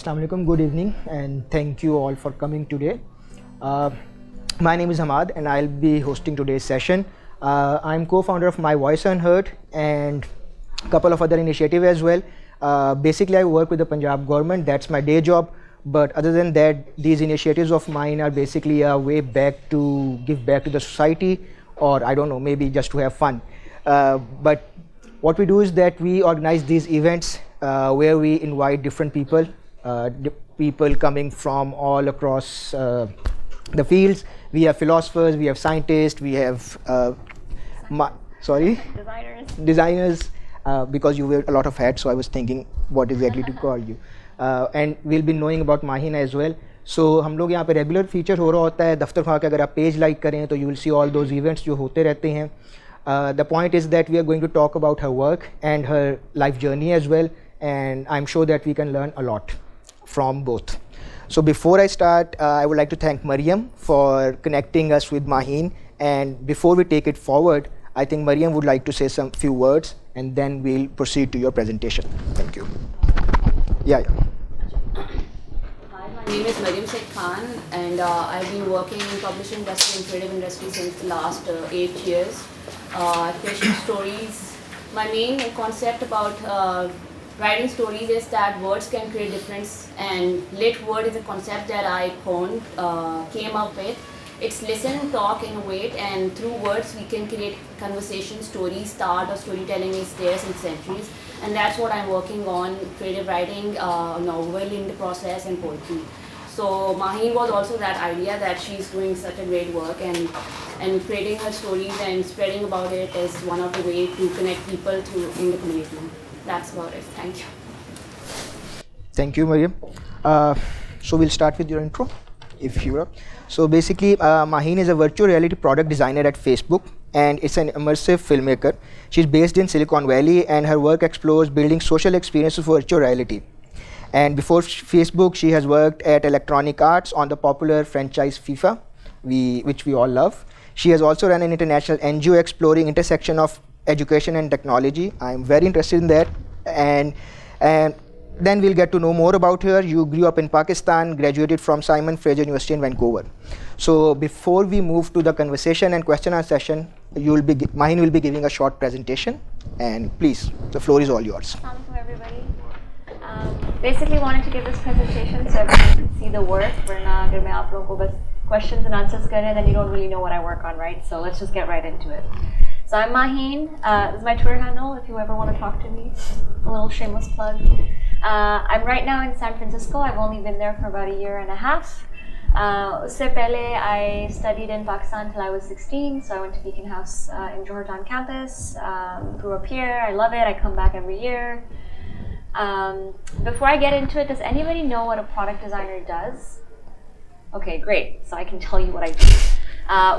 Assalamu alaikum, good evening, and thank you all for coming today. Uh, my name is Hammad, and I'll be hosting today's session. I'm co-founder of My Voice Unheard and a couple of other initiatives as well. Basically, I work with the Punjab government. That's my day job. But other than that, these initiatives of mine are basically a way back to give back to the society, or I don't know, maybe just to have fun. But what we do is that we organize these events where we invite different people, people coming from all across the fields. We have philosophers, we have scientists, we have designers, because you wear a lot of hats, so I was thinking what exactly to call you. And we'll be knowing about Maheen as well. So हम लोग यहाँ पे regular feature हो रहा होता है दफ्तर खा के अगर आप पेज लाइक करें तो you will see all those events जो होते रहते हैं. The point is that we are going to talk about her work and her life journey as well, and I'm sure that we can learn a lot from both. So before I start, I would like to thank Mariam for connecting us with Maheen, and before we take it forward, I think Mariam would like to say some few words and then we'll proceed to your presentation. Thank you. Yeah. Hi, my name is Sukhan, and I've been working in publishing industry and creative industry since the last 8 years. Creation stories. My main concept about writing stories is that words can create difference, and lit word is a concept that I came up with. It's listen, talk, innovate, and through words we can create conversation, stories, start or storytelling is there since centuries, and that's what I'm working on, creative writing, novel in the process, and poetry. So Maheen was also that idea that she's doing such a great work, and creating her stories and spreading about it is one of the ways to connect people in the community. That's about it. Thank you. Thank you, Mariam. So we'll start with your intro, if you will. So basically, Maheen is a virtual reality product designer at Facebook, and it's an immersive filmmaker. She's based in Silicon Valley, and her work explores building social experiences for virtual reality. And before Facebook, she has worked at Electronic Arts on the popular franchise FIFA, which we all love. She has also run an international NGO exploring intersection of education and technology. I'm very interested in that. And then we'll get to know more about her. You grew up in Pakistan, graduated from Simon Fraser University in Vancouver. So before we move to the conversation and question answer session, Maheen will be giving a short presentation. And please, the floor is all yours. Assalamualaikum everybody. Basically wanted to give this presentation so everyone can see the work. Agar main aap logon ko bas questions and answers kar rahe hain, then you don't really know what I work on, right? So let's just get right into it. So I'm Maheen. This is my Twitter handle if you ever want to talk to me. A little shameless plug. I'm right now in San Francisco. I've only been there for about a year and a half. Usse pehle I studied in Pakistan till I was 16, so I went to Beacon House in Georgetown campus. Grew up here. I love it. I come back every year. Before I get into it, does anybody know what a product designer does? Okay, great. So I can tell you what I do.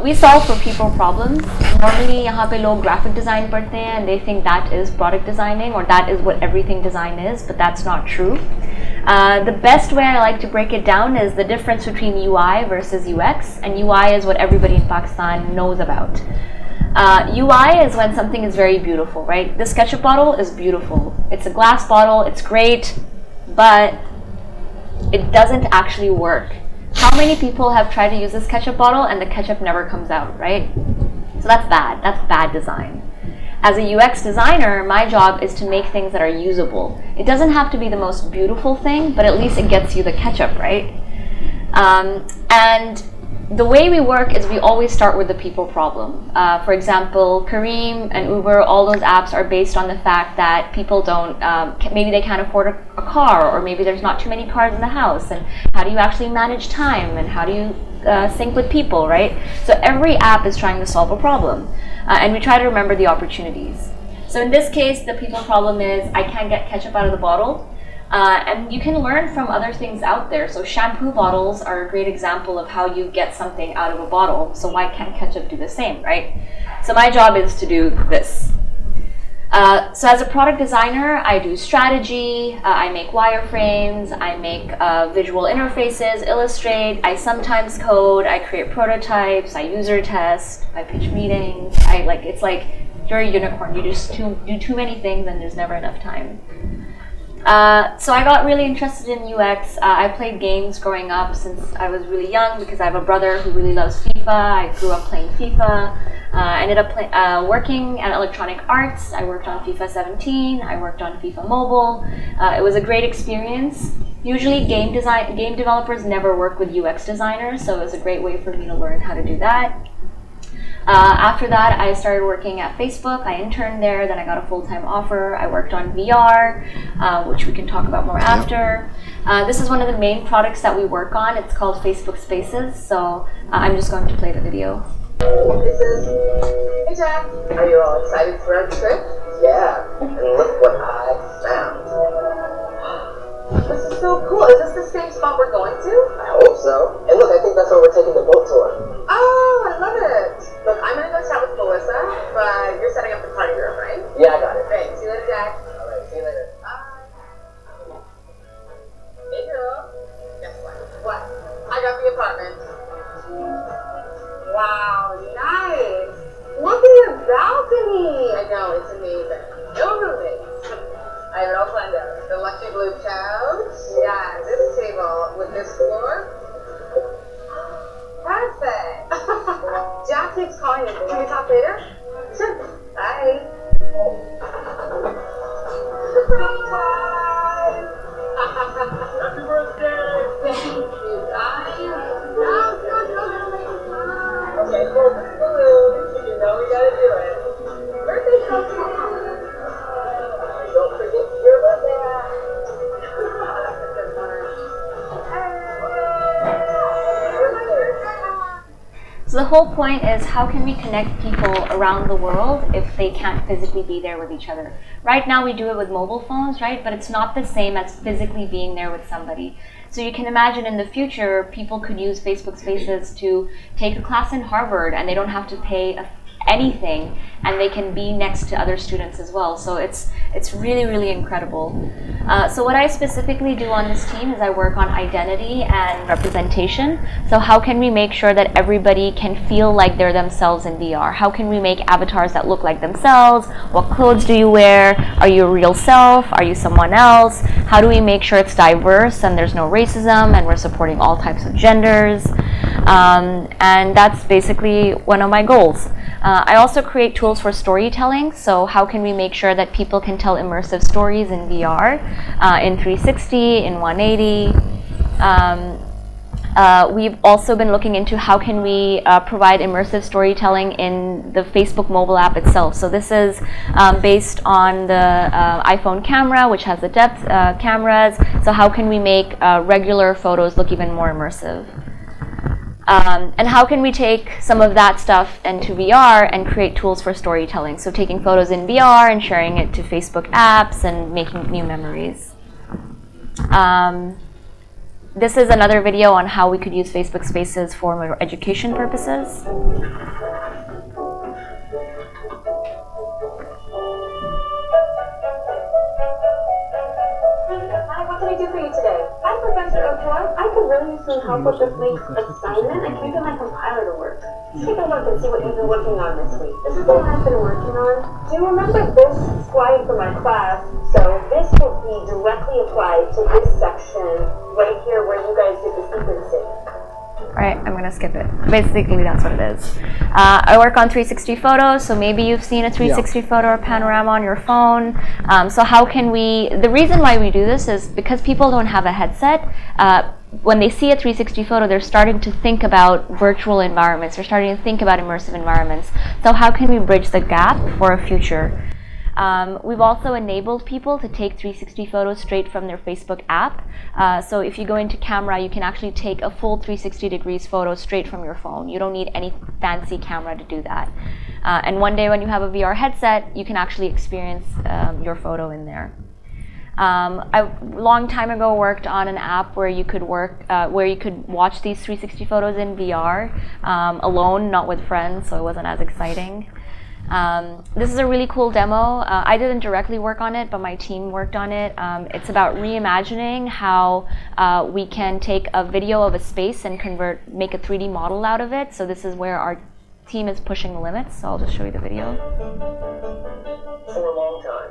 We solve for people problems. Normally, यहाँ पे लोग graphic design पढ़ते हैं and they think that is product designing or that is what everything design is, but that's not true. The best way I like to break it down is the difference between UI versus UX, and UI is what everybody in Pakistan knows about. UI is when something is very beautiful, right? This ketchup bottle is beautiful. It's a glass bottle, it's great, but it doesn't actually work. How many people have tried to use this ketchup bottle and the ketchup never comes out, right? So that's bad. That's bad design. As a UX designer, my job is to make things that are usable. It doesn't have to be the most beautiful thing, but at least it gets you the ketchup, right? And the way we work is we always start with the people problem. For example, Careem and Uber, all those apps are based on the fact that people don't, maybe they can't afford a car, or maybe there's not too many cars in the house, and how do you actually manage time, and how do you sync with people, right? So every app is trying to solve a problem, and we try to remember the opportunities. So in this case, the people problem is I can't get ketchup out of the bottle. And you can learn from other things out there. So shampoo bottles are a great example of how you get something out of a bottle. So why can't ketchup do the same, right? So my job is to do this. So as a product designer, I do strategy, I make wireframes, I make visual interfaces, illustrate, I sometimes code, I create prototypes, I user test, I pitch meetings. It's like you're a unicorn. You just do too many things and there's never enough time. So I got really interested in UX. I played games growing up since I was really young because I have a brother who really loves FIFA. I grew up playing FIFA. I ended up working at Electronic Arts. I worked on FIFA 17. I worked on FIFA Mobile. It was a great experience. Usually game developers never work with UX designers, so it was a great way for me to learn how to do that. After that, I started working at Facebook. I interned there, then I got a full-time offer. I worked on VR, which we can talk about more after. This is one of the main products that we work on. It's called Facebook Spaces, so I'm just going to play the video. Hey Jack, are you all excited for our trip? Yeah, and look what I found. This is so cool. Is this the same spot we're going to? I hope so. And look, I think that's where we're taking the boat tour. Oh, I love it. Look, I'm gonna go chat with Melissa, but you're setting up the party room, right? Yeah, I got it. Great. See you later, Jack. All right, see you later. Bye. Hey girl. Guess what? What? I got the apartment. Wow, nice. Look at your balcony. I know, it's amazing. No roommates. I have it all planned out. The luxury blue couch. Yeah, this table with this floor. Perfect. Jack keeps calling me. Can we talk later? Sure. Bye. Surprise! Happy birthday! Thank you, guys. No. Okay, cool. Balloons. You know we gotta do it. Birthday celebration. Don't forget your birthday. So the whole point is, how can we connect people around the world if they can't physically be there with each other? Right now we do it with mobile phones, right? But it's not the same as physically being there with somebody. So you can imagine in the future, people could use Facebook Spaces to take a class in Harvard and they don't have to pay anything, and they can be next to other students as well. So it's really, really incredible. So what I specifically do on this team is I work on identity and representation. So how can we make sure that everybody can feel like they're themselves in VR? How can we make avatars that look like themselves? What clothes do you wear? Are you a real self? Are you someone else? How do we make sure it's diverse and there's no racism and we're supporting all types of genders? And that's basically one of my goals. I also create tools for storytelling. So how can we make sure that people can tell immersive stories in VR, in 360, in 180? We've also been looking into how can we provide immersive storytelling in the Facebook mobile app itself. So this is based on the iPhone camera, which has the depth cameras. So how can we make regular photos look even more immersive? And how can we take some of that stuff into VR and create tools for storytelling? So taking photos in VR and sharing it to Facebook apps and making new memories. This is another video on how we could use Facebook Spaces for more education purposes. What can I do for you today? Hi, Professor Ochoa. I could really use some help with this week's assignment. I can't get my compiler to work. Take a look and see what you've been working on this week. This is what I've been working on. Do you remember this slide from our class? So this will be directly applied to this section right here where you guys did the sequencing. All right, I'm gonna skip it. Basically, that's what it is. I work on 360 photos, so maybe you've seen a 360 photo or panorama on your phone. So how can we, the reason why we do this is because people don't have a headset. When they see a 360 photo, they're starting to think about virtual environments. They're starting to think about immersive environments. So how can we bridge the gap for a future? We've also enabled people to take 360 photos straight from their Facebook app. So if you go into camera, you can actually take a full 360 degrees photo straight from your phone. You don't need any fancy camera to do that. And one day when you have a VR headset, you can actually experience your photo in there. I long time ago worked on an app where you could watch these 360 photos in VR alone, not with friends, so it wasn't as exciting. This is a really cool demo. I didn't directly work on it, but my team worked on it. It's about reimagining how we can take a video of a space and make a 3D model out of it. So this is where our team is pushing the limits. So I'll just show you the video. For a long time,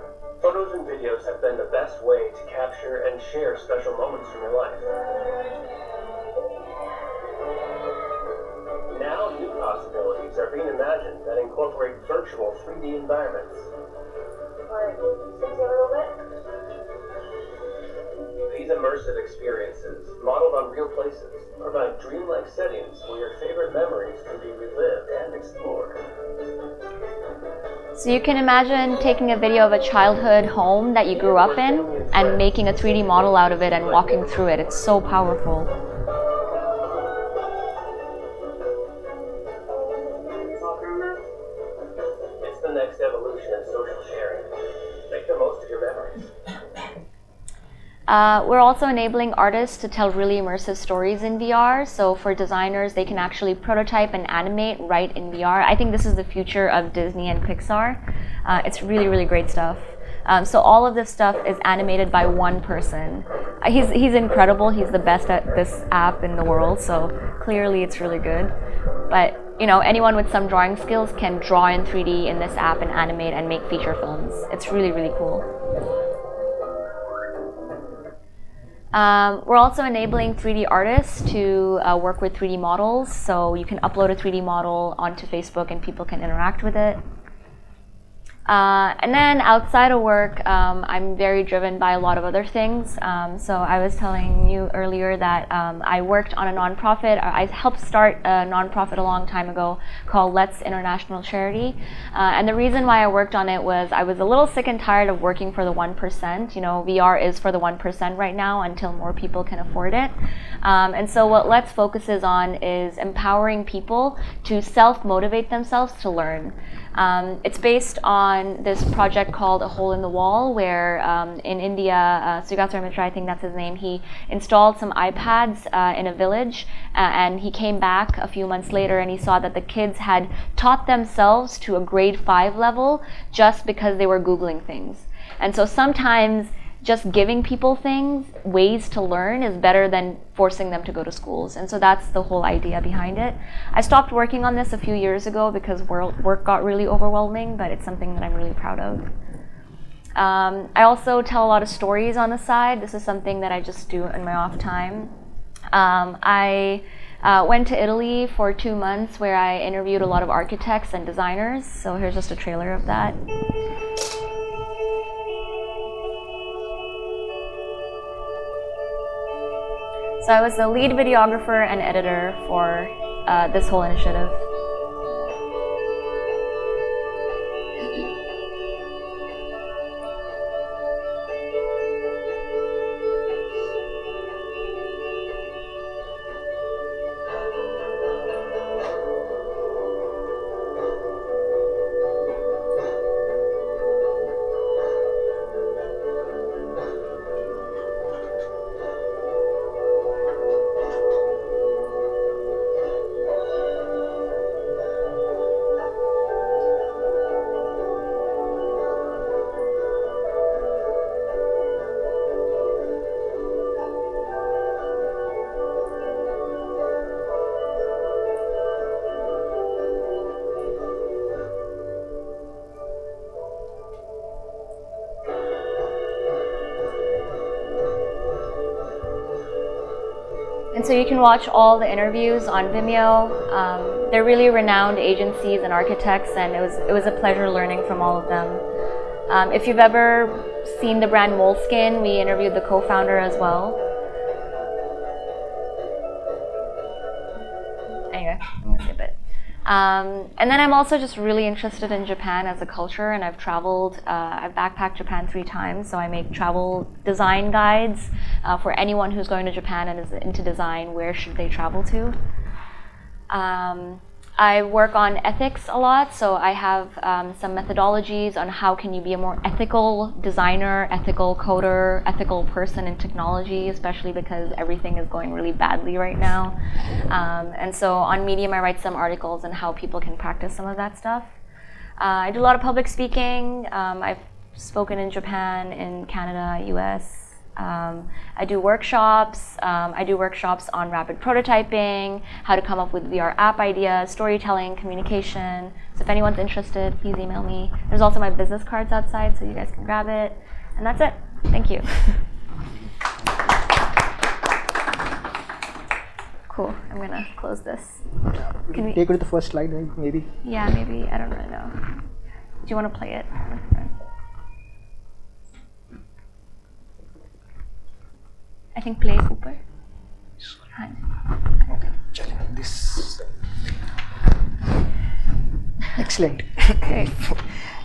Photos and videos have been the best way to capture and share special moments from your life. Now, new possibilities are being imagined that incorporate virtual 3D environments. Alright, sings a little bit. These immersive experiences, modeled on real places, provide dreamlike settings where your favorite memories can be relived and explored. So you can imagine taking a video of a childhood home that you grew up in and making a 3D model out of it and walking through it. It's so powerful. It's the next evolution in social sharing. Make the most of your memories. We're also enabling artists to tell really immersive stories in VR. So for designers, they can actually prototype and animate right in VR. I think this is the future of Disney and Pixar. It's really, really great stuff. So all of this stuff is animated by one person. He's incredible. He's the best at this app in the world. So clearly it's really good. But you know, anyone with some drawing skills can draw in 3D in this app and animate and make feature films. It's really, really cool. We're also enabling 3D artists to work with 3D models. So you can upload a 3D model onto Facebook and people can interact with it. And then outside of work, I'm very driven by a lot of other things. So I was telling you earlier that I worked on a nonprofit. I helped start a nonprofit a long time ago called Let's International Charity. And the reason why I worked on it was I was a little sick and tired of working for the 1%. You know, VR is for the 1% right now until more people can afford it. And so what Let's focuses on is empowering people to self-motivate themselves to learn. It's based on this project called A Hole in the Wall, where in India, Sukhan Mitra, I think that's his name, he installed some iPads in a village, and he came back a few months later and he saw that the kids had taught themselves to a grade 5 level just because they were Googling things. And so sometimes just giving people things, ways to learn, is better than forcing them to go to schools. And so that's the whole idea behind it. I stopped working on this a few years ago because work got really overwhelming, but it's something that I'm really proud of. I also tell a lot of stories on the side. This is something that I just do in my off time. I went to Italy for 2 months where I interviewed a lot of architects and designers. So here's just a trailer of that. So I was the lead videographer and editor for this whole initiative. And so you can watch all the interviews on Vimeo. They're really renowned agencies and architects, and it was a pleasure learning from all of them. If you've ever seen the brand Moleskine, we interviewed the co-founder as well. Anyway, I'm gonna skip it. And then I'm also just really interested in Japan as a culture, and I've traveled, I've backpacked Japan 3 times, so I make travel design guides for anyone who's going to Japan and is into design. Where should they travel to? I work on ethics a lot, so I have some methodologies on how can you be a more ethical designer, ethical coder, ethical person in technology, especially because everything is going really badly right now. And so on Medium, I write some articles on how people can practice some of that stuff. I do a lot of public speaking. I've spoken in Japan, in Canada, US, I do workshops. I do workshops on rapid prototyping, how to come up with VR app ideas, storytelling, communication. So if anyone's interested, please email me. There's also my business cards outside, so you guys can grab it. And that's it. Thank you. Cool. I'm gonna close this. Can we take it to the first slide, maybe? Yeah, maybe. I don't really know. Do you want to play it? I think play Cooper. Okay, this. Excellent. Great.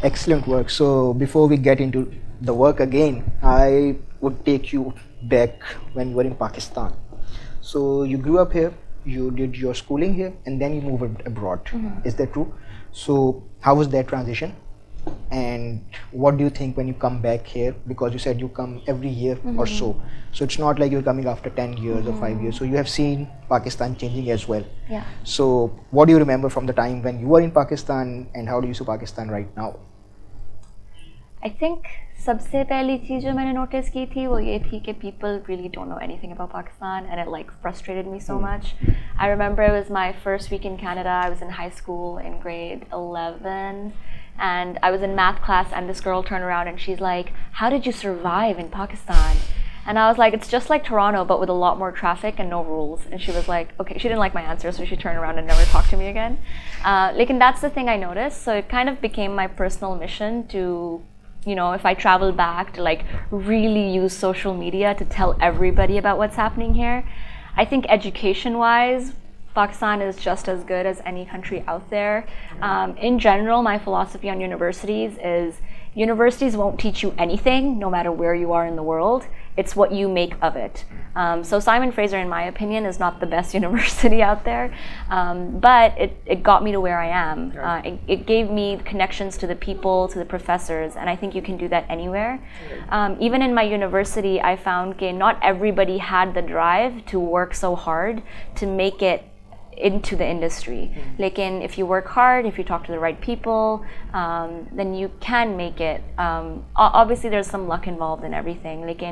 Excellent work. So before we get into the work again, I would take you back when you were in Pakistan. So you grew up here, you did your schooling here, and then you moved abroad. Is that true? So how was that transition? And what do you think when you come back here? Because you said you come every year or so. So it's not like you're coming after 10 years or 5 years. So you have seen Pakistan changing as well. Yeah. So what do you remember from the time when you were in Pakistan, and how do you see Pakistan right now? I think सबसे पहली चीज़ जो मैंने notice की थी वो ये थी कि people really don't know anything about Pakistan, and it like frustrated me so much. I remember it was my first week in Canada. I was in high school in grade 11, and I was in math class, and this girl turned around and she's like, "How did you survive in Pakistan?" And I was like, "It's just like Toronto, but with a lot more traffic and no rules." And she was like, okay, she didn't like my answer, so she turned around and never talked to me again. And that's the thing I noticed. So it kind of became my personal mission to, you know, if I travel back, to like really use social media to tell everybody about what's happening here. I think education-wise, Pakistan is just as good as any country out there. In general, my philosophy on universities is universities won't teach you anything, no matter where you are in the world. It's what you make of it. So Simon Fraser, in my opinion, is not the best university out there, but it got me to where I am. It gave me connections to the people, to the professors, and I think you can do that anywhere. Even in my university, I found that not everybody had the drive to work so hard to make it into the industry. Like if you work hard, if you talk to the right people, then you can make it. Obviously there's some luck involved in everything. Like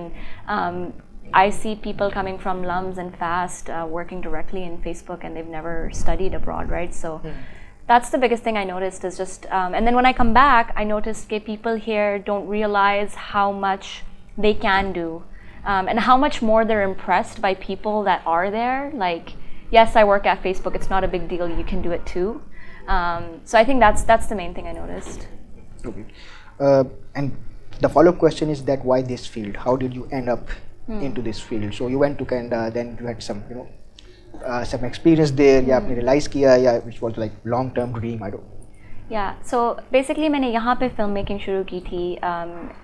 I see people coming from LUMS and FAST working directly in Facebook, and they've never studied abroad, right? So that's the biggest thing I noticed is just, and then when I come back, I noticed that people here don't realize how much they can do, and how much more they're impressed by people that are there. Like, yes, I work at Facebook, it's not a big deal, you can do it too. So I think that's the main thing I noticed. Okay. And the follow-up question is that why this field? How did you end up into this field? So you went to Canada, then you had some, some experience there, या आपने realize किया, या which was like long-term dream, I don't know. Yeah, so basically मैंने यहाँ पे filmmaking शुरू की थी,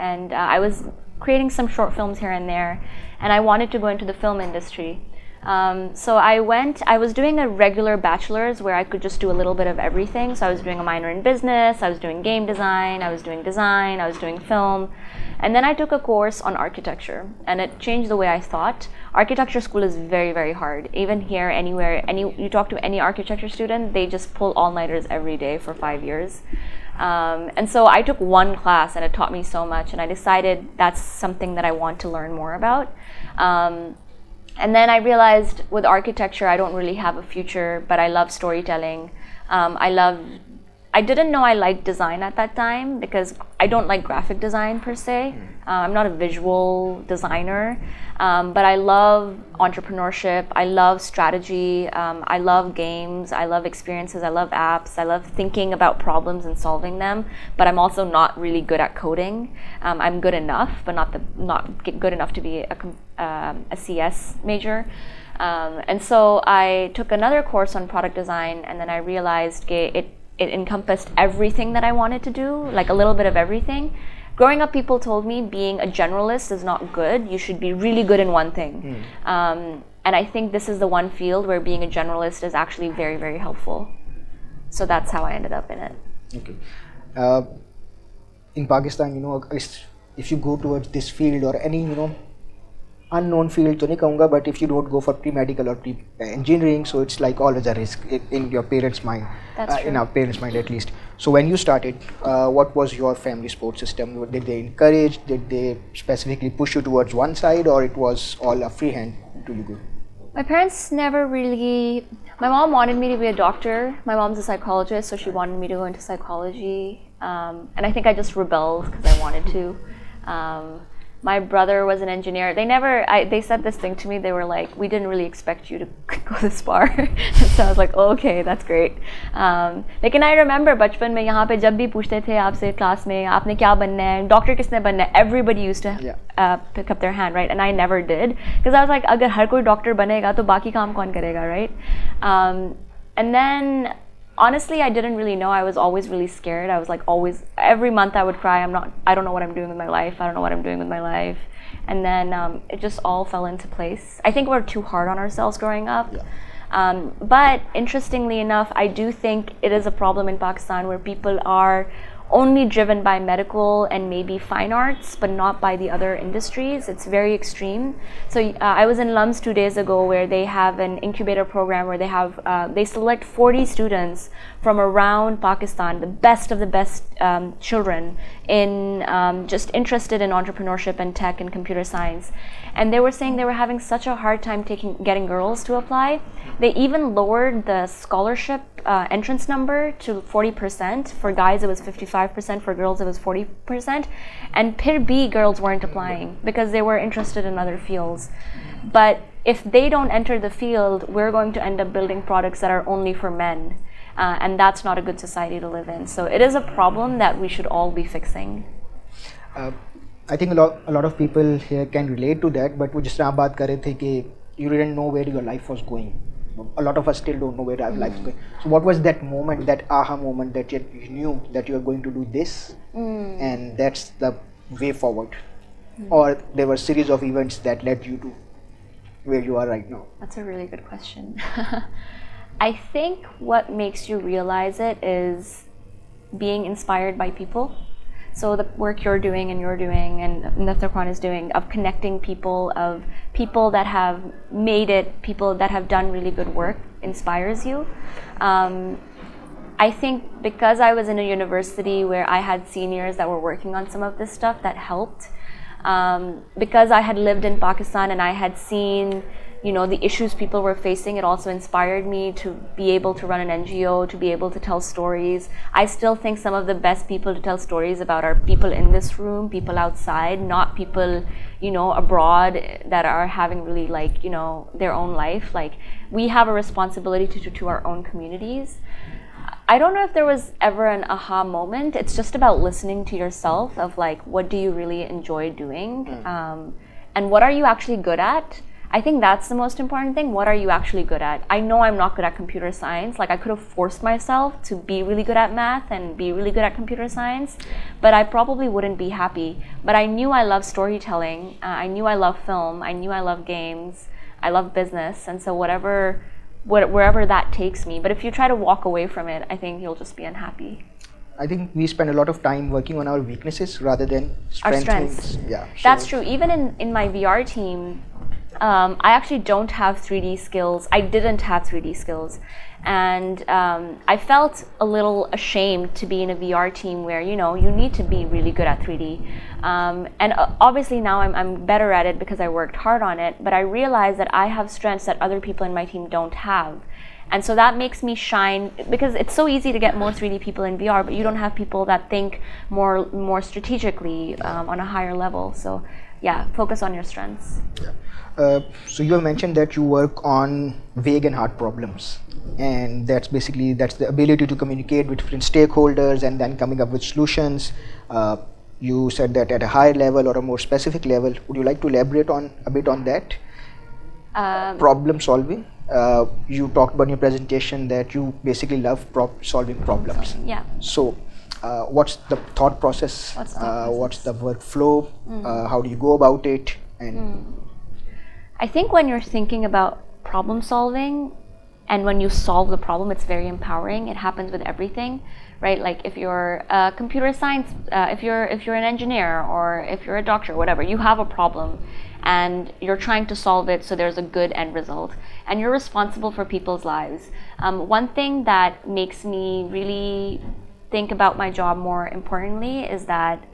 and I was creating some short films here and there, and I wanted to go into the film industry. So I was doing a regular bachelor's where I could just do a little bit of everything. So I was doing a minor in business, I was doing game design, I was doing film. And then I took a course on architecture, and it changed the way I thought. Architecture school is very, very hard. Even here, anywhere, you talk to any architecture student, they just pull all-nighters every day for 5 years. And so I took one class, and it taught me so much, and I decided that's something that I want to learn more about. And then I realized with architecture, I don't really have a future, but I love storytelling. I didn't know I liked design at that time because I don't like graphic design per se. I'm not a visual designer, but I love entrepreneurship. I love strategy. I love games. I love experiences. I love apps. I love thinking about problems and solving them. But I'm also not really good at coding. I'm good enough, but not good enough to be a CS major. And so I took another course on product design, and then I realized it encompassed everything that I wanted to do, like a little bit of everything. Growing up, people told me being a generalist is not good. You should be really good in one thing. And I think this is the one field where being a generalist is actually very, very helpful. So that's how I ended up in it. Okay. In Pakistan, if you go towards this field or any, unknown field to nahi kahunga, but if you don't go for pre-medical or pre-engineering, so it's like always a risk in your parents' mind. That's true. In our parents' mind at least. So when you started, what was your family support system? Did they encourage? Did they specifically push you towards one side, or it was all a free hand to you go? My parents never really. My mom wanted me to be a doctor. My mom's a psychologist, so she wanted me to go into psychology. And I think I just rebelled because I wanted to. My brother was an engineer. They said this thing to me. They were like, "We didn't really expect you to go this far." So I was like, oh, "Okay, that's great." लेकिन I remember बचपन में यहाँ पे जब भी पूछते थे आपसे क्लास में आपने क्या बनना है, डॉक्टर किसने बनना है, everybody used to pick up their hand, right? And I never did because I was like, अगर हर कोई डॉक्टर बनेगा तो बाकी काम कौन करेगा, right? And then honestly, I didn't really know. I was always really scared. I was like always, every month I would cry. I don't know what I'm doing with my life. I don't know what I'm doing with my life. And then it just all fell into place. I think we're too hard on ourselves growing up. But interestingly enough, I do think it is a problem in Pakistan where people are only driven by medical and maybe fine arts, but not by the other industries. It's very extreme. So I was in LUMS 2 days ago where they have an incubator program where they select 40 students from around Pakistan, the best of the best children in just interested in entrepreneurship and tech and computer science. And they were saying they were having such a hard time getting girls to apply. They even lowered the scholarship entrance number to 40%. For guys, it was 55%. For girls, it was 40%. And phir bhi girls weren't applying because they were interested in other fields. But if they don't enter the field, we're going to end up building products that are only for men. And that's not a good society to live in. So it is a problem that we should all be fixing. I think a lot of people here can relate to that, but we just baat kar rahe the ki you didn't know where your life was going. A lot of us still don't know where our life is going. So what was that moment, that aha moment that you knew that you are going to do this and that's the way forward? Or there were a series of events that led you to where you are right now? That's a really good question. I think what makes you realize it is being inspired by people. So the work you're doing and Dr. Khan is doing, of connecting people, of people that have made it, people that have done really good work, inspires you. I think because I was in a university where I had seniors that were working on some of this stuff, that helped. Because I had lived in Pakistan and I had seen, the issues people were facing, it also inspired me to be able to run an NGO, to be able to tell stories. I still think some of the best people to tell stories about are people in this room, people outside, not people, abroad that are having really their own life. Like, we have a responsibility to our own communities. I don't know if there was ever an aha moment. It's just about listening to yourself of what do you really enjoy doing? And what are you actually good at? I think that's the most important thing. What are you actually good at? I know I'm not good at computer science. I could have forced myself to be really good at math and be really good at computer science, but I probably wouldn't be happy. But I knew I love storytelling. I knew I love film. I knew I love games. I love business. And so wherever that takes me. But if you try to walk away from it, I think you'll just be unhappy. I think we spend a lot of time working on our weaknesses rather than our strengths. Yeah, that's true. Even in my VR team, I actually don't have 3D skills. I didn't have 3D skills. And I felt a little ashamed to be in a VR team where, you need to be really good at 3D. And obviously now I'm better at it because I worked hard on it, but I realized that I have strengths that other people in my team don't have. And so that makes me shine, because it's so easy to get more 3D people in VR, but you don't have people that think more strategically on a higher level. So yeah, focus on your strengths. So you have mentioned that you work on vague and hard problems, and that's the ability to communicate with different stakeholders and then coming up with solutions. You said that at a higher level or a more specific level. Would you like to elaborate a bit on that? Problem solving. You talked about in your presentation that you basically love solving problems. Yeah. So what's the thought process? What's the workflow? How do you go about it? And I think when you're thinking about problem solving and when you solve the problem, it's very empowering. It happens with everything, right? Like if you're a computer science, if you're an engineer, or if you're a doctor, whatever, you have a problem. and you're trying to solve it so there's a good end result. And you're responsible for people's lives. One thing that makes me really think about my job more importantly is that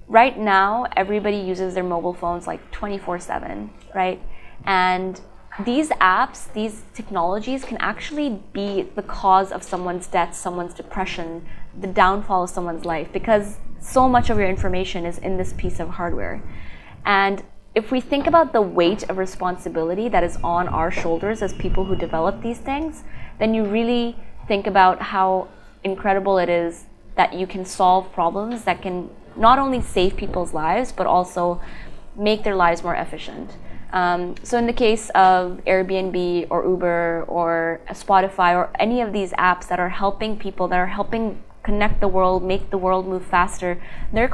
right now everybody uses their mobile phones like 24/7, right? And these apps, these technologies can actually be the cause of someone's death, someone's depression, the downfall of someone's life, because so much of your information is in this piece of hardware. And if we think about the weight of responsibility that is on our shoulders as people who develop these things, then you really think about how incredible it is that you can solve problems that can not only save people's lives, but also make their lives more efficient. So in the case of Airbnb or Uber or Spotify or any of these apps that are helping people, that are helping connect the world, make the world move faster, they're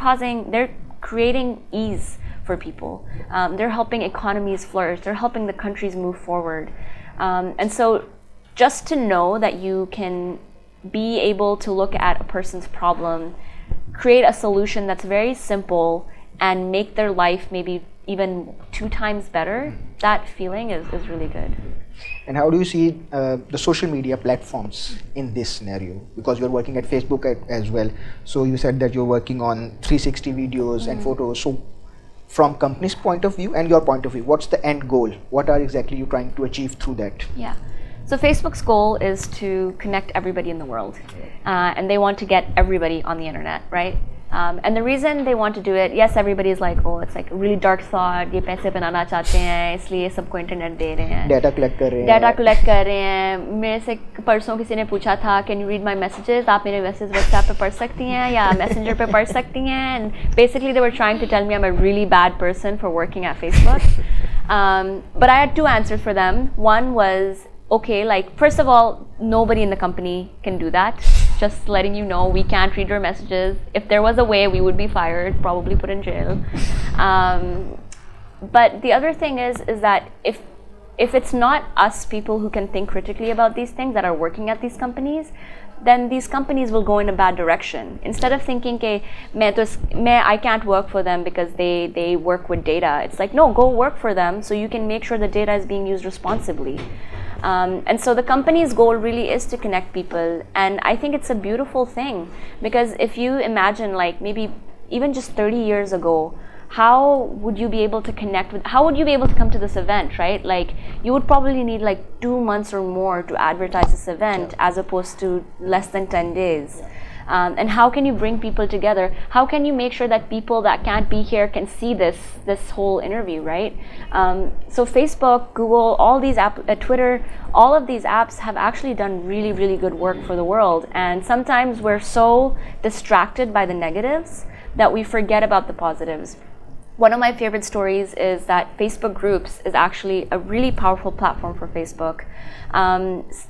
creating ease for people. They're helping economies flourish. They're helping the countries move forward. And so just to know that you can be able to look at a person's problem, create a solution that's very simple, and make their life maybe even 2 times better, that feeling is really good. And how do you see the social media platforms in this scenario? Because you're working at Facebook as well. So you said that you're working on 360 videos and photos. So from company's point of view and your point of view, what's the end goal? What are exactly you trying to achieve through that? Yeah. So Facebook's goal is to connect everybody in the world. And they want to get everybody on the internet, right? And the reason they want to do it, yes, everybody's like, oh, it's like a really dark thought, ये पैसे बनाना चाहते हैं, इसलिए सबको internet दे रहे हैं, Data collect कर रहे हैं, डाटा कलेक्ट कर रहे हैं. मेरे से परसों किसी ने पूछा था, can you read my messages, आप मेरे मैसेज व्हाट्सएप पे पढ़ सकती हैं या मैसेंजर पे पढ़ सकती हैं. And basically they were trying to tell me I'm a really bad person for working at Facebook. But I had 2 answers for them. One was, okay, like, first of all, nobody in the company can do that. Just letting you know, we can't read your messages. If there was a way, we would be fired, probably put in jail. But the other thing is that if it's not us people who can think critically about these things that are working at these companies, then these companies will go in a bad direction. Instead of thinking, I can't work for them because they work with data. It's like, no, go work for them so you can make sure the data is being used responsibly. And so the company's goal really is to connect people. And I think it's a beautiful thing, because if you imagine, like, maybe even just 30 years ago, how would you be able to connect with, how would you be able to come to this event, right? Like, you would probably need like 2 months or more to advertise this event, as opposed to less than 10 days. And how can you bring people together? How can you make sure that people that can't be here can see this whole interview, right? So Facebook, Google, all these Twitter, all of these apps have actually done really, really good work for the world. And sometimes we're so distracted by the negatives that we forget about the positives. One of my favorite stories is that Facebook Groups is actually a really powerful platform for Facebook.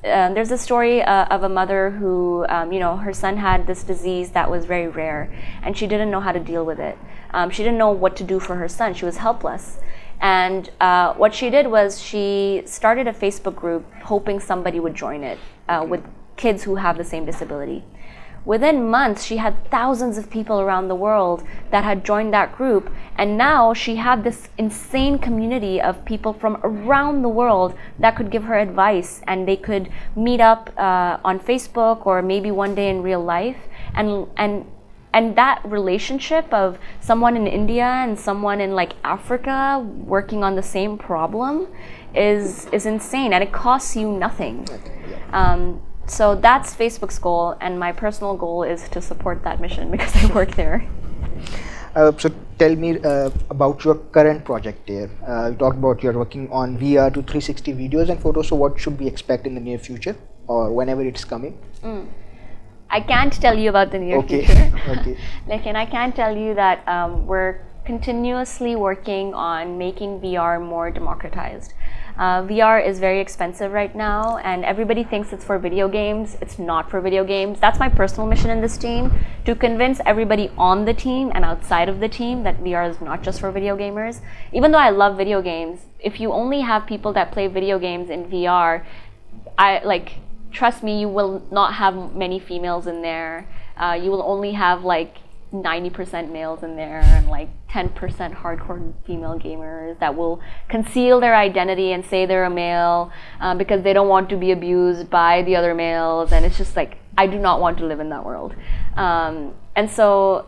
There's a story of a mother who, her son had this disease that was very rare, and she didn't know how to deal with it. She didn't know what to do for her son. She was helpless. And what she did was she started a Facebook group hoping somebody would join it with kids who have the same disability. Within months, she had thousands of people around the world that had joined that group, and now she had this insane community of people from around the world that could give her advice, and they could meet up on Facebook or maybe one day in real life. And that relationship of someone in India and someone in like Africa working on the same problem is insane, and it costs you nothing. So that's Facebook's goal, and my personal goal is to support that mission because I work there. So tell me about your current project there. You talked about you're working on VR to 360 videos and photos. So what should we expect in the near future or whenever it's coming? I can't tell you about the near future. Okay. Like, and I can tell you that we're continuously working on making VR more democratized. VR is very expensive right now, and everybody thinks it's for video games. It's not for video games. That's my personal mission in this team, to convince everybody on the team and outside of the team that VR is not just for video gamers. Even though I love video games, if you only have people that play video games in VR, trust me, you will not have many females in there. You will only have like 90% males in there and like 10% hardcore female gamers that will conceal their identity and say they're a male because they don't want to be abused by the other males. And it's just like, I do not want to live in that world. And so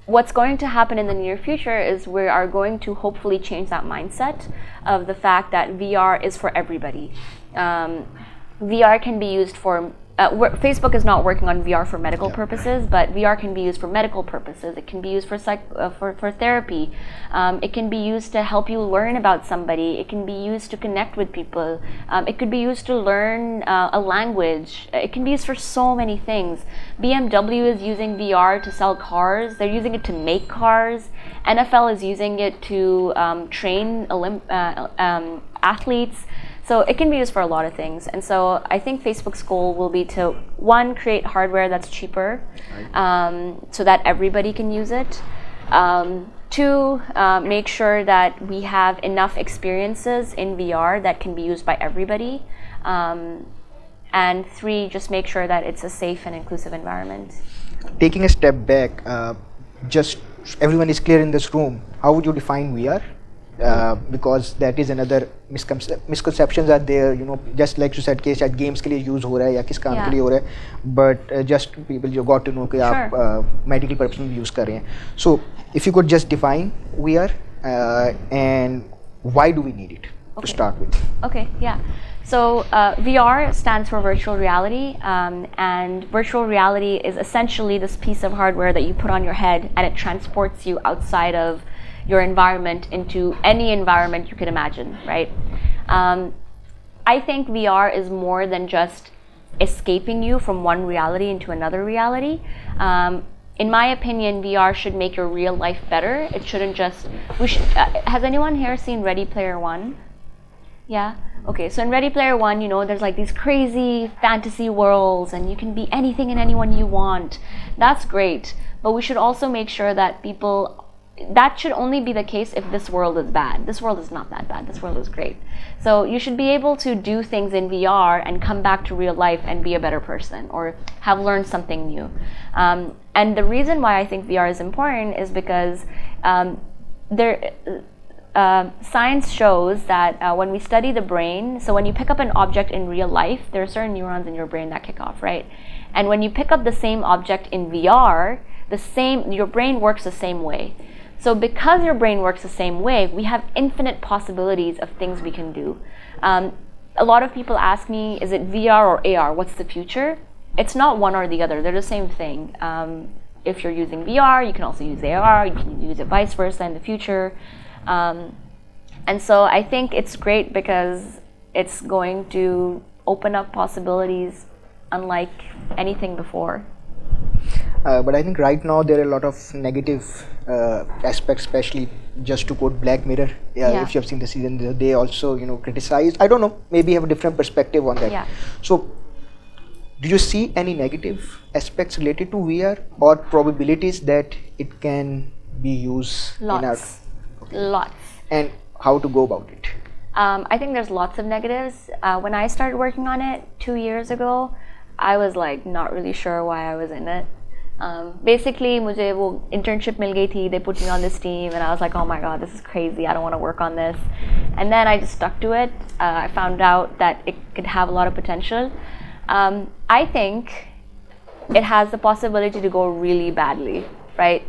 what's going to happen in the near future is we are going to hopefully change that mindset of the fact that VR is for everybody. VR can be used for Facebook is not working on VR for medical purposes, but VR can be used for medical purposes. It can be used for for therapy. It can be used to help you learn about somebody. It can be used to connect with people. It could be used to learn a language. It can be used for so many things. BMW is using VR to sell cars. They're using it to make cars. NFL is using it to train athletes. So it can be used for a lot of things. And so I think Facebook's goal will be to, one, create hardware that's cheaper so that everybody can use it. Two, make sure that we have enough experiences in VR that can be used by everybody. And three, just make sure that it's a safe and inclusive environment. Taking a step back, just everyone is clear in this room, how would you define VR? Because that is another misconceptions are there, you know, just like you said कि शायद games के लिए use हो रहा है या किस काम के लिए हो रहा है, but just people you got to know कि आप medical purpose में use कर रहे हैं. So if you could just define VR and why do we need it to start with? Okay, yeah. So VR stands for virtual reality, and virtual reality is essentially this piece of hardware that you put on your head and it transports you outside of your environment into any environment you can imagine, right? I think VR is more than just escaping you from one reality into another reality. In my opinion, VR should make your real life better. It shouldn't just, has anyone here seen Ready Player One? Yeah? Okay, so in Ready Player One, you know, there's like these crazy fantasy worlds and you can be anything and anyone you want. That's great, but we should also make sure that that should only be the case if this world is bad. This world is not that bad. This world is great. So you should be able to do things in VR and come back to real life and be a better person or have learned something new. And the reason why I think VR is important is because science shows that when we study the brain, so when you pick up an object in real life, there are certain neurons in your brain that kick off, right? And when you pick up the same object in VR, your brain works the same way. So because your brain works the same way, we have infinite possibilities of things we can do. A lot of people ask me, is it VR or AR? What's the future? It's not one or the other. They're the same thing. If you're using VR, you can also use AR. You can use it vice versa in the future. And so I think it's great because it's going to open up possibilities unlike anything before. But I think right now there are a lot of negative aspects, especially just to quote Black Mirror. If you have seen the season, they also, you know, criticize. I don't know, maybe have a different perspective on that. Yeah. So, do you see any negative aspects related to VR or probabilities that it can be used in our? Lots. And how to go about it? I think there's lots of negatives. When I started working on it 2 years ago, I was like not really sure why I was in it. Basically, मुझे वो internship मिल गई थी. They put me on this team, and I was like, oh my god, this is crazy. I don't want to work on this. And then I just stuck to it. I found out that it could have a lot of potential. I think it has the possibility to go really badly, right?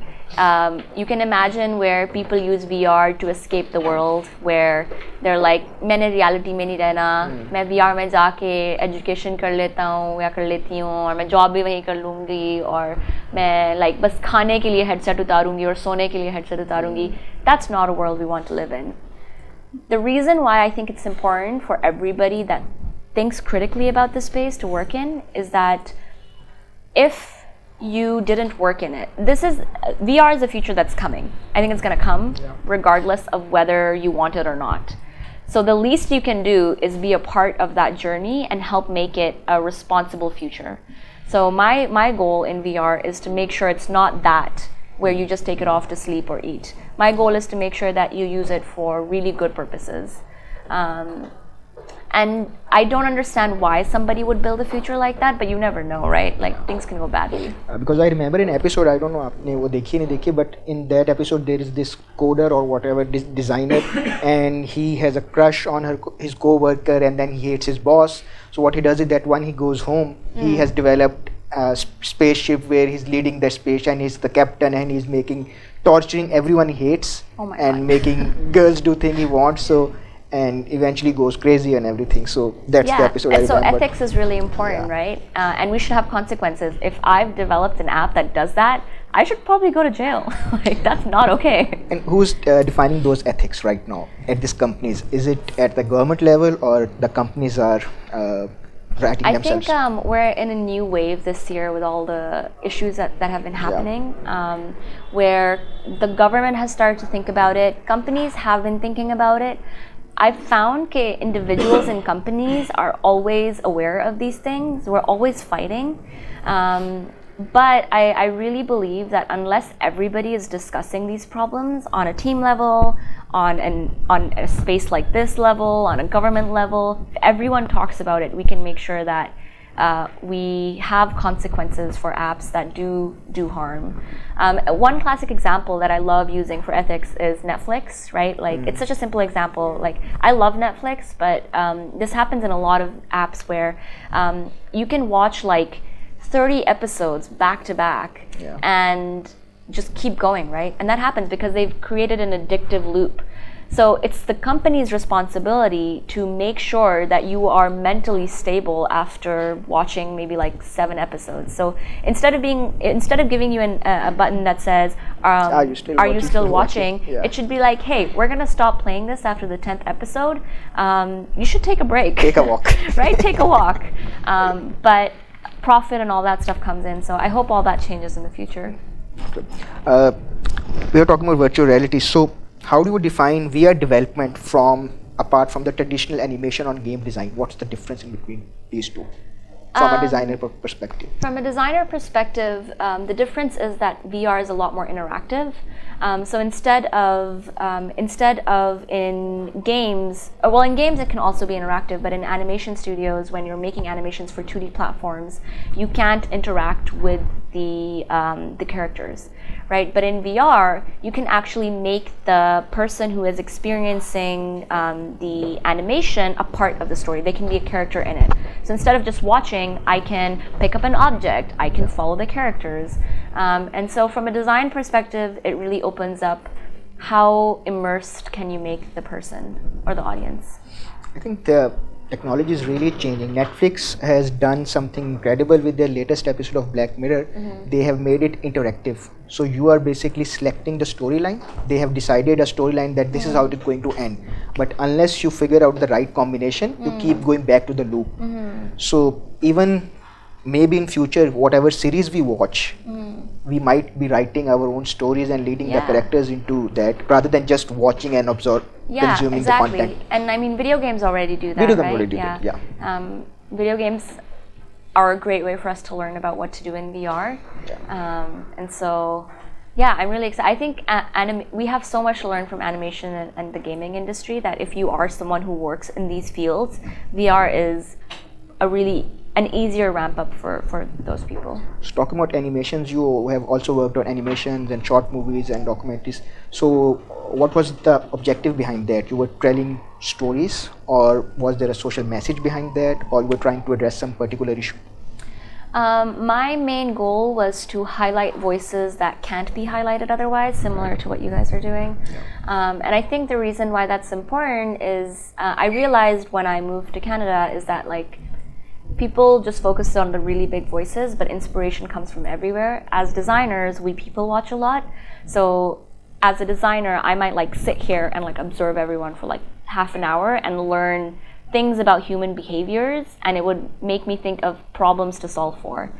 You can imagine where people use VR to escape the world, where they're like, मैंने reality में नहीं रहना, मैं VR में जाके education कर लेता हूँ या कर लेती हूँ और मैं job भी वहीं कर लूँगी और मैं like बस खाने के लिए headset उतारूँगी और सोने के लिए headset उतारूँगी. That's not a world we want to live in. The reason why I think it's important for everybody that thinks critically about this space to work in is that if you didn't work in it. VR is a future that's coming. I think it's going to come regardless of whether you want it or not. So the least you can do is be a part of that journey and help make it a responsible future. So my goal in VR is to make sure it's not that where you just take it off to sleep or eat. My goal is to make sure that you use it for really good purposes. And I don't understand why somebody would build a feature like that, but you never know, right? Like things can go badly. Because I remember an episode, I don't know आपने वो देखी नहीं देखी, but in that episode there is this coder or whatever designer, and he has a crush on his co-worker, and then he hates his boss. So what he does is that when he goes home, he has developed a spaceship where he's leading the space, and he's the captain, and he's torturing everyone he hates, and making girls do things he wants. So. And eventually goes crazy and everything. So that's the episode I remember. So ethics is really important, right? And we should have consequences. If I've developed an app that does that, I should probably go to jail. Like that's not okay. And who's defining those ethics right now at these companies? Is it at the government level, or the companies are writing themselves? I think we're in a new wave this year with all the issues that have been happening, where the government has started to think about it. Companies have been thinking about it. I've found that individuals and companies are always aware of these things. We're always fighting. But I really believe that unless everybody is discussing these problems on a team level, on a space like this level, on a government level, if everyone talks about it, we can make sure that we have consequences for apps that do harm. One classic example that I love using for ethics is Netflix, right? Like it's such a simple example. Like I love Netflix, but this happens in a lot of apps where you can watch like 30 episodes back to back and just keep going, right? And that happens because they've created an addictive loop. So it's the company's responsibility to make sure that you are mentally stable after watching maybe like 7 episodes. So instead of giving you a button that says are you still watching? It should be like, hey, we're gonna stop playing this after the 10th episode. You should take a break. Take a walk. Right? Take a walk. But profit and all that stuff comes in. So I hope all that changes in the future. We are talking about virtual reality. So how do you define VR development apart from the traditional animation on game design? What's the difference in between these two from a designer perspective? From a designer perspective, the difference is that VR is a lot more interactive. So instead of in games, in games it can also be interactive, but in animation studios, when you're making animations for 2D platforms, you can't interact with the characters, right? But in VR, you can actually make the person who is experiencing the animation a part of the story. They can be a character in it. So instead of just watching, I can pick up an object, I can follow the characters. And so from a design perspective, it really opens up how immersed can you make the person or the audience. I think the technology is really changing. Netflix has done something incredible with their latest episode of Black Mirror. They have made it interactive. So you are basically selecting the storyline. They have decided a storyline that this is how it's going to end. But unless you figure out the right combination, you keep going back to the loop. So even maybe in future, whatever series we watch, we might be writing our own stories and leading the characters into that, rather than just watching and consuming the content. And I mean, video games already do that, Video games are a great way for us to learn about what to do in VR. And so, I'm really excited. I think we have so much to learn from animation and the gaming industry that if you are someone who works in these fields, VR is an easier ramp up for those people. So talking about animations, you have also worked on animations and short movies and documentaries. So what was the objective behind that? You were telling stories, or was there a social message behind that, or you were trying to address some particular issue? My main goal was to highlight voices that can't be highlighted otherwise, similar to what you guys are doing. And I think the reason why that's important is I realized when I moved to Canada is that people just focus on the really big voices, but inspiration comes from everywhere. As designers, we people watch a lot. So as a designer, I might sit here and observe everyone for half an hour and learn things about human behaviors, and it would make me think of problems to solve for.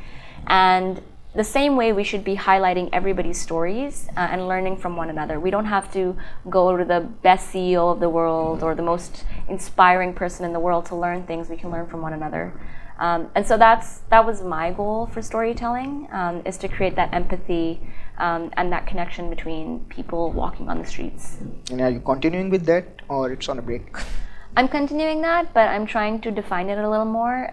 And the same way, we should be highlighting everybody's stories and learning from one another. We don't have to go to the best CEO of the world or the most inspiring person in the world to learn things. We can learn from one another. And so that was my goal for storytelling, is to create that empathy and that connection between people walking on the streets. And are you continuing with that, or it's on a break? I'm continuing that, but I'm trying to define it a little more.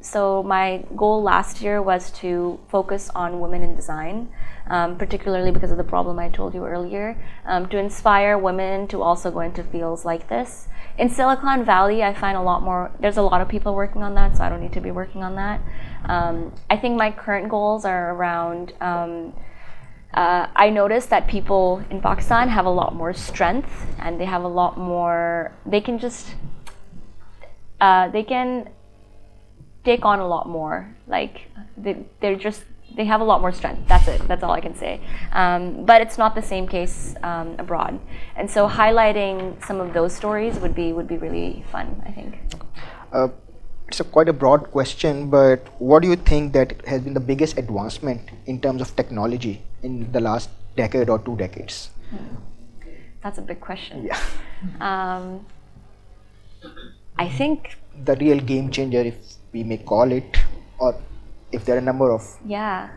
So my goal last year was to focus on women in design, particularly because of the problem I told you earlier, to inspire women to also go into fields like this. In Silicon Valley, I find there's a lot of people working on that, so I don't need to be working on that. I think my current goals are around, I noticed that people in Pakistan have a lot more strength, and they have a lot more, they can take on a lot more. Like, they have a lot more strength. That's it. That's all I can say. But it's not the same case abroad. And so highlighting some of those stories would be really fun, I think. It's quite a broad question, but what do you think that has been the biggest advancement in terms of technology in the last decade or 2 decades? That's a big question. Yeah. I think the real game changer, if we may call it, or if there are a number of... Yeah.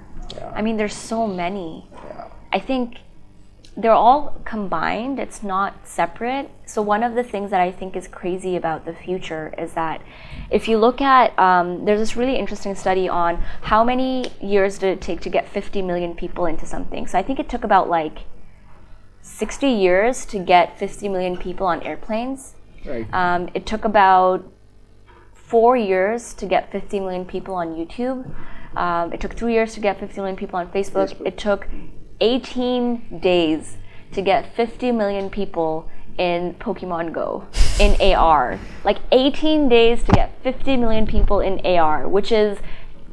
I mean, there's so many. Yeah. I think they're all combined. It's not separate. So one of the things that I think is crazy about the future is that if you look at, there's this really interesting study on how many years did it take to get 50 million people into something. So I think it took about like 60 years to get 50 million people on airplanes. Right. It took about 4 years to get 50 million people on YouTube. It took 3 years to get 50 million people on Facebook. It took 18 days to get 50 million people in Pokemon Go, in AR. Like 18 days to get 50 million people in AR, which is,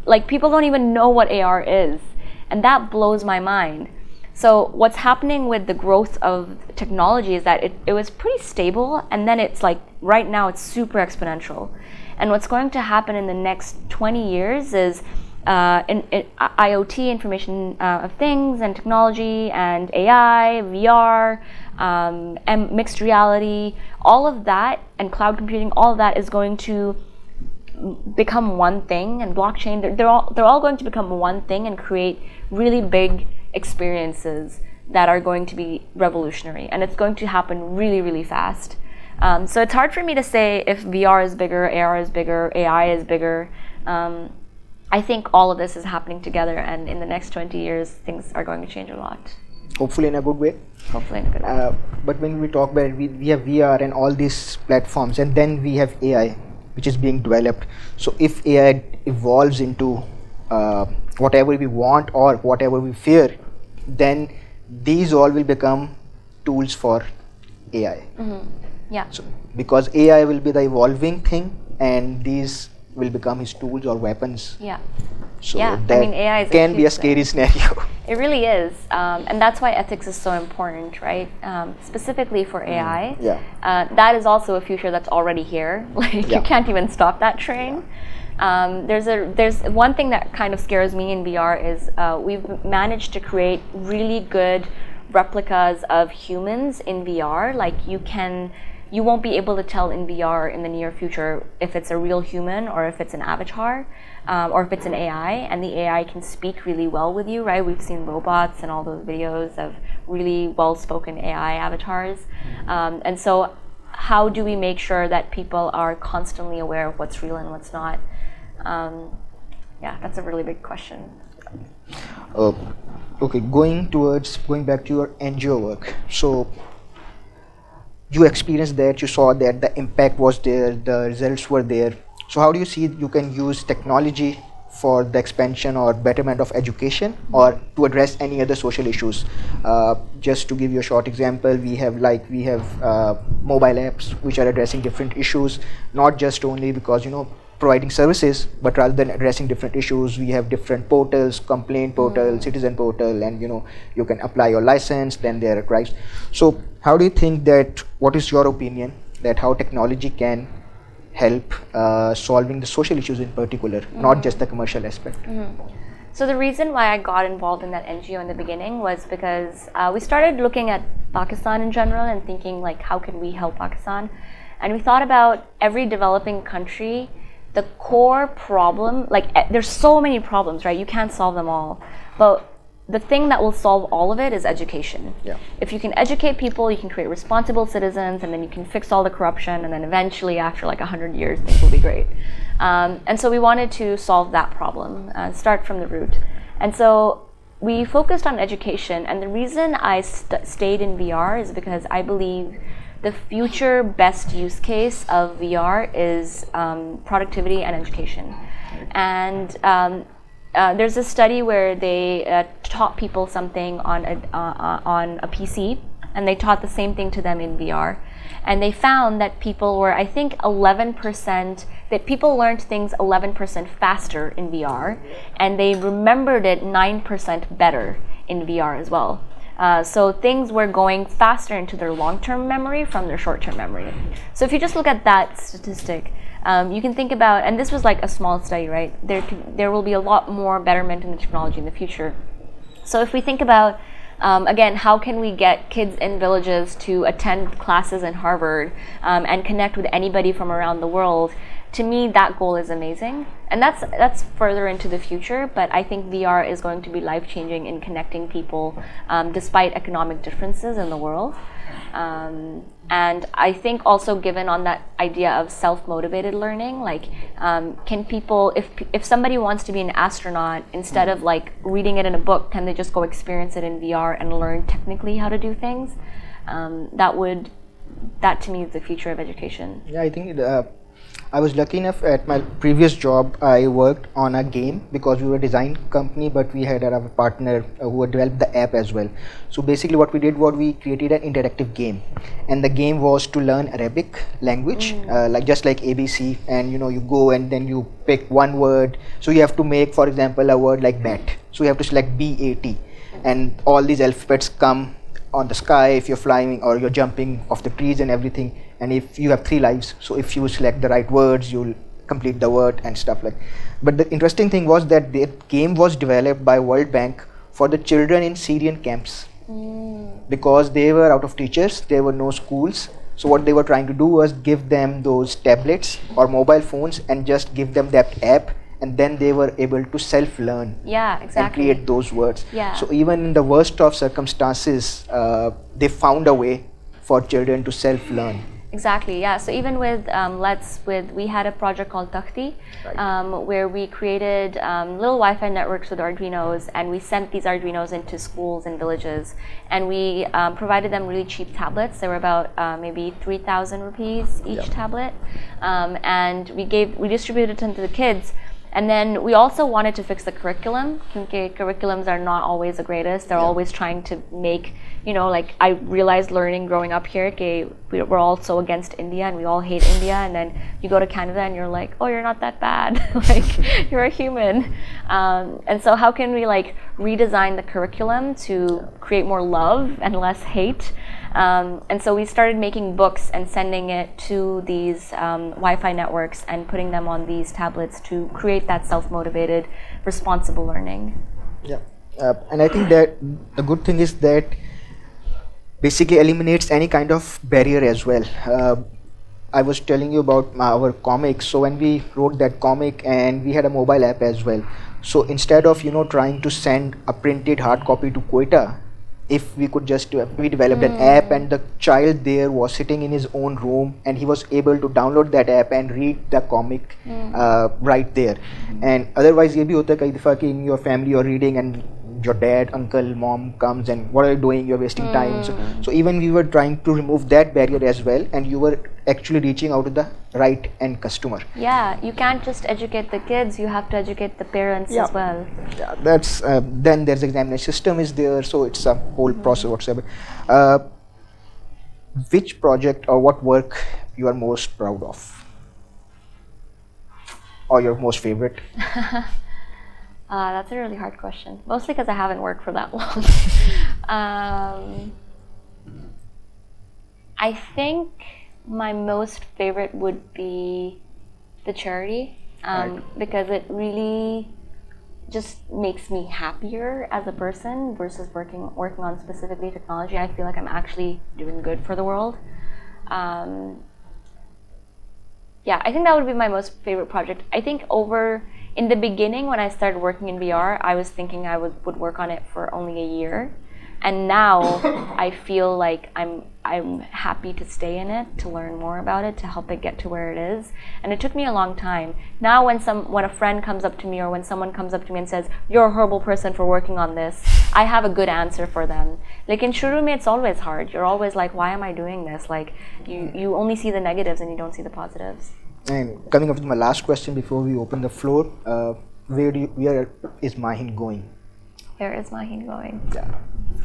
like, people don't even know what AR is. And that blows my mind. So what's happening with the growth of technology is that it was pretty stable, and then it's like, right now it's super exponential. And what's going to happen in the next 20 years is IoT, information of things, and technology, and AI, VR, and mixed reality, all of that, and cloud computing, all of that is going to become one thing, and blockchain, they're all going to become one thing and create really big experiences that are going to be revolutionary, and it's going to happen really, really fast. So it's hard for me to say if VR is bigger, AR is bigger, AI is bigger. I think all of this is happening together, and in the next 20 years, things are going to change a lot. Hopefully in a good way. Hopefully in a good way. But when we talk about it, we have VR and all these platforms, and then we have AI, which is being developed. So if AI evolves into whatever we want or whatever we fear, then these all will become tools for AI. Mm-hmm. Yeah. So because AI will be the evolving thing, and these will become his tools or weapons. Yeah. So yeah. that I mean, AI is can be a scary scenario. It really is, and that's why ethics is so important, right? Specifically for AI. Yeah. That is also a future that's already here. Like, you can't even stop that train. There's one thing that kind of scares me in VR is we've managed to create really good replicas of humans in VR. Like, you won't be able to tell in VR in the near future if it's a real human or if it's an avatar, or if it's an AI, and the AI can speak really well with you, right? We've seen robots and all those videos of really well-spoken AI avatars. And so how do we make sure that people are constantly aware of what's real and what's not? Yeah, that's a really big question. Okay, going back to your NGO work. So you experienced that, you saw that the impact was there, the results were there. So how do you see you can use technology for the expansion or betterment of education, or to address any other social issues? Just to give you a short example, we have mobile apps which are addressing different issues, not just only because providing services, but rather than addressing different issues, we have different portals, complaint portal, citizen portal, and you can apply your license, then there are crimes. So how do you think that, what is your opinion that how technology can help solving the social issues in particular, not just the commercial aspect? So the reason why I got involved in that NGO in the beginning was because we started looking at Pakistan in general and thinking, like, how can we help Pakistan? And we thought about every developing country. The core problem, like, there's so many problems, right? You can't solve them all. But the thing that will solve all of it is education. Yeah. If you can educate people, you can create responsible citizens, and then you can fix all the corruption, and then eventually, after like 100 years, things will be great. And so we wanted to solve that problem, start from the root. And so we focused on education, and the reason I stayed in VR is because I believe the future best use case of VR is productivity and education. And there's a study where they taught people something on a PC, and they taught the same thing to them in VR. And they found that people were, I think, 11%, that people learned things 11% faster in VR, and they remembered it 9% better in VR as well. So things were going faster into their long-term memory from their short-term memory. So if you just look at that statistic, you can think about, and this was like a small study, right? There will be a lot more betterment in the technology in the future. So if we think about, again, how can we get kids in villages to attend classes in Harvard and connect with anybody from around the world? To me, that goal is amazing. And that's further into the future, but I think VR is going to be life-changing in connecting people despite economic differences in the world. And I think also, given on that idea of self-motivated learning, like can people, if somebody wants to be an astronaut, instead of like reading it in a book, can they just go experience it in VR and learn technically how to do things? That to me is the future of education. Yeah, I think I was lucky enough at my previous job. I worked on a game because we were a design company, but we had our partner who had developed the app as well. So basically what we did was we created an interactive game, and the game was to learn Arabic language, like just like ABC, and you go and then you pick one word. So you have to make, for example, a word like bat. So you have to select BAT, and all these alphabets come on the sky if you're flying or you're jumping off the trees and everything. And if you have 3 lives, so if you select the right words, you'll complete the word and stuff like. But the interesting thing was that the game was developed by World Bank for the children in Syrian camps, because they were out of teachers, there were no schools. So what they were trying to do was give them those tablets or mobile phones and just give them that app, and then they were able to self-learn. Yeah, exactly. And create those words. Yeah. So even in the worst of circumstances, they found a way for children to self-learn. Exactly, yeah. So even with we had a project called Takhti, where we created little Wi-Fi networks with Arduinos, and we sent these Arduinos into schools and villages, and we provided them really cheap tablets. They were about maybe 3,000 rupees each tablet, and we distributed them to the kids. And then we also wanted to fix the curriculum, because curriculums are not always the greatest. They're always trying to make, like I realized learning growing up here, we're all so against India and we all hate India. And then you go to Canada and you're like, oh, you're not that bad. Like, you're a human. And so how can we like redesign the curriculum to create more love and less hate? And so we started making books and sending it to these Wi-Fi networks and putting them on these tablets to create that self-motivated, responsible learning. Yeah, and I think that the good thing is that basically eliminates any kind of barrier as well. I was telling you about our comics. So when we wrote that comic, and we had a mobile app as well. So instead of trying to send a printed hard copy to Quetta, if we could just we developed an app, and the child there was sitting in his own room, and he was able to download that app and read the comic right there. And otherwise ये भी होता है कई दफ़ा कि in your family you're reading and your dad, uncle, mom comes and what are you doing, you're wasting time. So even we were trying to remove that barrier as well, and you were actually reaching out to the right end customer. Yeah, you can't just educate the kids, you have to educate the parents as well. Yeah, that's then there's examination system is there, so it's a whole process whatsoever. Which project or what work you are most proud of, or your most favorite? That's a really hard question, mostly because I haven't worked for that long. I think my most favorite would be the charity, because it really just makes me happier as a person versus working on specifically technology. I feel like I'm actually doing good for the world. Yeah, I think that would be my most favorite project. I think in the beginning, when I started working in VR, I was thinking I would work on it for only a year. And now I feel like I'm happy to stay in it, to learn more about it, to help it get to where it is. And it took me a long time. Now when a friend comes up to me, or when someone comes up to me and says, "You're a horrible person for working on this," I have a good answer for them. Like in shuru mein, it's always hard. You're always like, why am I doing this? Like you only see the negatives and you don't see the positives. And coming up with my last question before we open the floor, where is Maheen going? Where is Maheen going? Yeah,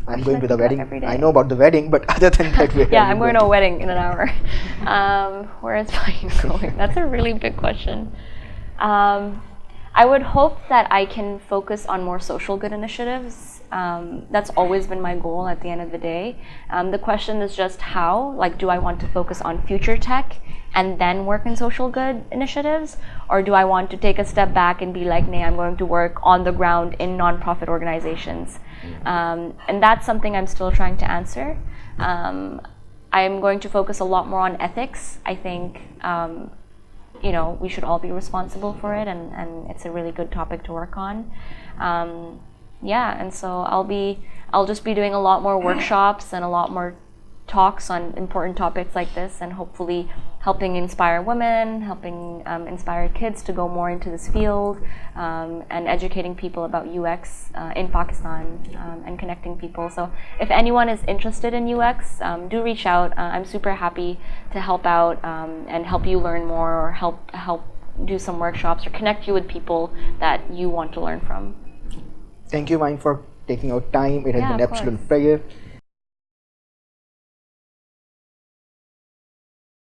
I'm going to the wedding. Every day. I know about the wedding, but other than that, where Yeah, are you I'm going to a wedding in an hour. Where is Maheen going? That's a really big question. I would hope that I can focus on more social good initiatives. That's always been my goal at the end of the day. The question is just how. Like, do I want to focus on future tech and then work in social good initiatives? Or do I want to take a step back and be like, nah, I'm going to work on the ground in nonprofit organizations? And that's something I'm still trying to answer. I'm going to focus a lot more on ethics. I think we should all be responsible for it, and it's a really good topic to work on. And so I'll just be doing a lot more workshops and a lot more talks on important topics like this, and hopefully helping inspire women, helping inspire kids to go more into this field, and educating people about UX in Pakistan, and connecting people. So if anyone is interested in UX, do reach out. I'm super happy to help out and help you learn more, or help do some workshops, or connect you with people that you want to learn from. Thank you, Maheen, for taking out time. It has Yeah, been of absolute course. pleasure.